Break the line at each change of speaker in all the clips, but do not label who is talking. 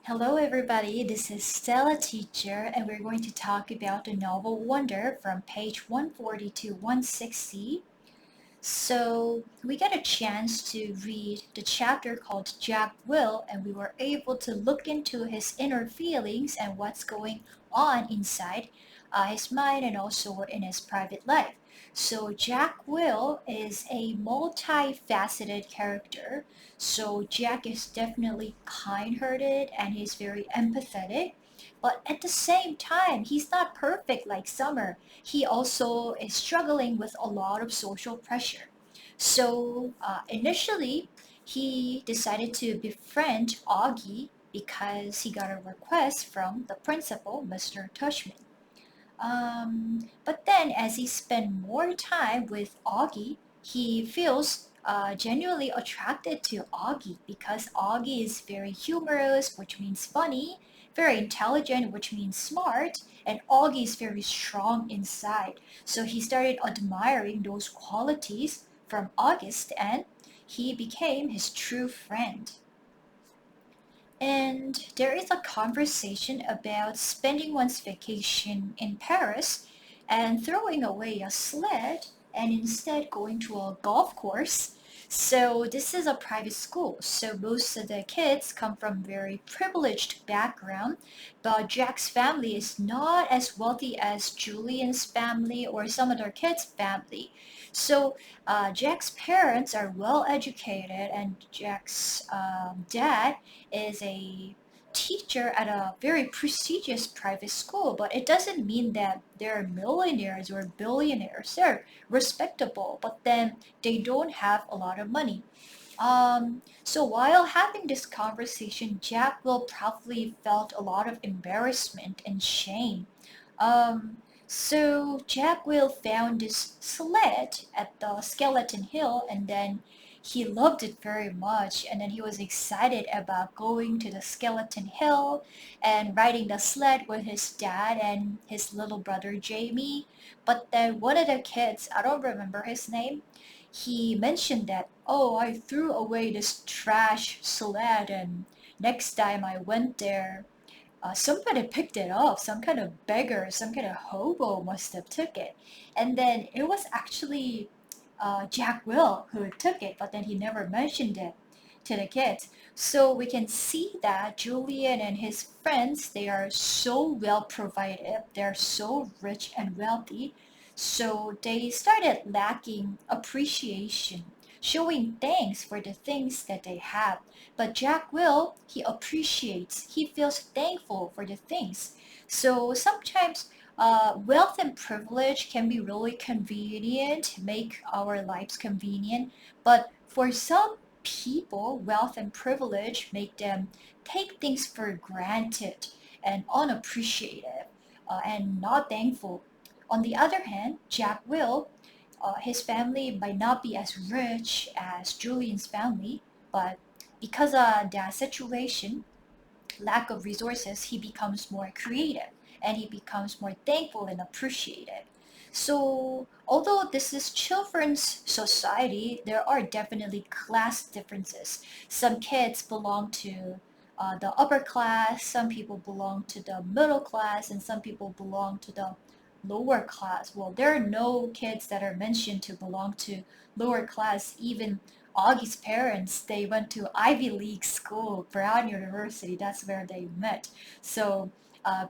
Hello everybody, this is Stella Teacher and we're going to talk about the novel Wonder from page 140 to 160. So we got a chance to read the chapter called Jack Will and we were able to look into his inner feelings and what's going on inside his mind and also in his private life. So Jack Will is a multifaceted character. So Jack is definitely kind-hearted and he's very empathetic. But at the same time, he's not perfect like Summer. He also is struggling with a lot of social pressure. So initially, he decided to befriend Augie because he got a request from the principal, Mr. Tushman. But then, as he spent more time with Augie, he feels genuinely attracted to Augie because Augie is very humorous, which means funny, very intelligent, which means smart, and Augie is very strong inside. So he started admiring those qualities from August and he became his true friend. And there is a conversation about spending one's vacation in Paris and throwing away a sled and instead going to a golf course. So this is a private school, so most of the kids come from very privileged background, but Jack's family is not as wealthy as Julian's family or some other kids' family. So Jack's parents are well educated and Jack's dad is a teacher at a very prestigious private school, but it doesn't mean that they're millionaires or billionaires. They're respectable, but then they don't have a lot of money. So while having this conversation, Jack will probably felt a lot of embarrassment and shame. So Jack will found this sled at the Skeleton Hill and then he loved it very much and then he was excited about going to the Skeleton Hill and riding the sled with his dad and his little brother Jamie. But then one of the kids, I don't remember his name, he mentioned that, oh, I threw away this trash sled and next time I went there, somebody picked it up. Some kind of beggar, some kind of hobo must have took it. And then it was actually Jack Will who took it, but then he never mentioned it to the kids. So we can see that Julian and his friends, they are so well provided, they're so rich and wealthy. So they started lacking appreciation, showing thanks for the things that they have. But Jack Will, he appreciates, he feels thankful for the things. So sometimes wealth and privilege can be really convenient, make our lives convenient, but for some people, wealth and privilege make them take things for granted and unappreciative and not thankful. On the other hand, Jack Will, his family might not be as rich as Julian's family, but because of that situation, lack of resources, he becomes more creative and he becomes more thankful and appreciative. So, although this is children's society, there are definitely class differences. Some kids belong to the upper class, some people belong to the middle class, and some people belong to the lower class. Well, there are no kids that are mentioned to belong to lower class. Even Augie's parents, they went to Ivy League school, Brown University. That's where they met. So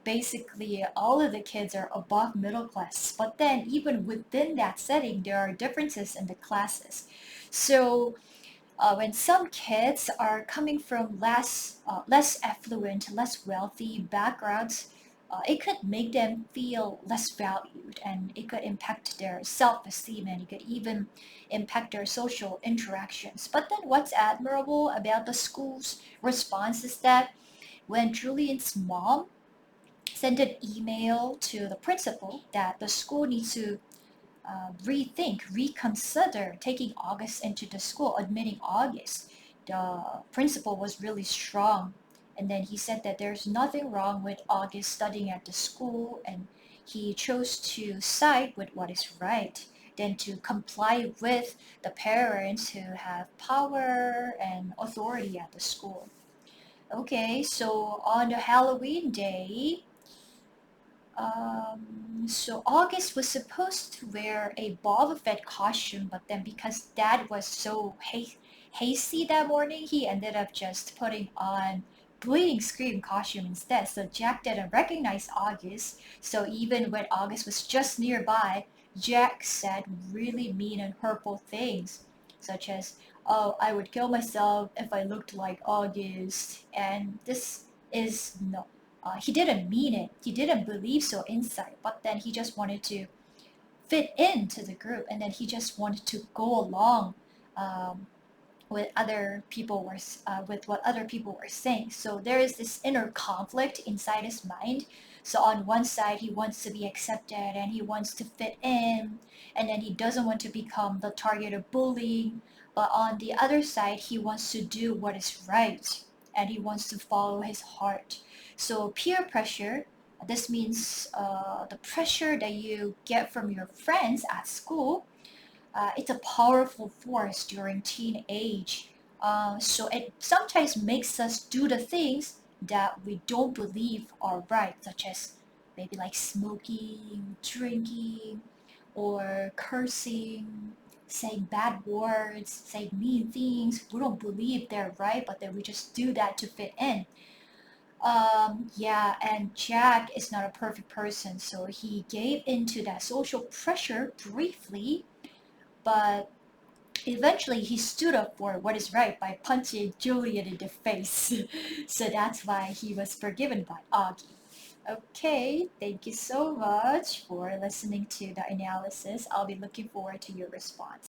basically, all of the kids are above middle class. But then, even within that setting, there are differences in the classes. So when some kids are coming from less affluent, less wealthy backgrounds, it could make them feel less valued and it could impact their self-esteem and it could even impact their social interactions. But then what's admirable about the school's response is that when Julian's mom sent an email to the principal that the school needs to rethink, reconsider taking August into the school, admitting August. The principal was really strong. And then he said that there's nothing wrong with August studying at the school, and he chose to side with what is right than to comply with the parents who have power and authority at the school. Okay, so on the Halloween day, so August was supposed to wear a Boba Fett costume, but then because Dad was so hasty that morning, he ended up just putting on Bleeding Scream costume instead. So Jack didn't recognize August. So even when August was just nearby, Jack said really mean and hurtful things, such as, "Oh, I would kill myself if I looked like August," and this is no he didn't mean it. He didn't believe so inside, but then he just wanted to fit into the group, and then he just wanted to go along um, with other people were with what other people were saying. So there is this inner conflict inside his mind. So on one side, he wants to be accepted and he wants to fit in, and then he doesn't want to become the target of bullying. But on the other side, he wants to do what is right and he wants to follow his heart. So peer pressure. This means the pressure that you get from your friends at school, it's a powerful force during teenage. So it sometimes makes us do the things that we don't believe are right, such as maybe like smoking, drinking, or cursing, saying bad words, saying mean things. We don't believe they're right, but then we just do that to fit in. Yeah, and Jack is not a perfect person, so he gave into that social pressure briefly, but eventually, he stood up for what is right by punching Julian in the face. So that's why he was forgiven by Augie. Okay, thank you so much for listening to the analysis. I'll be looking forward to your response.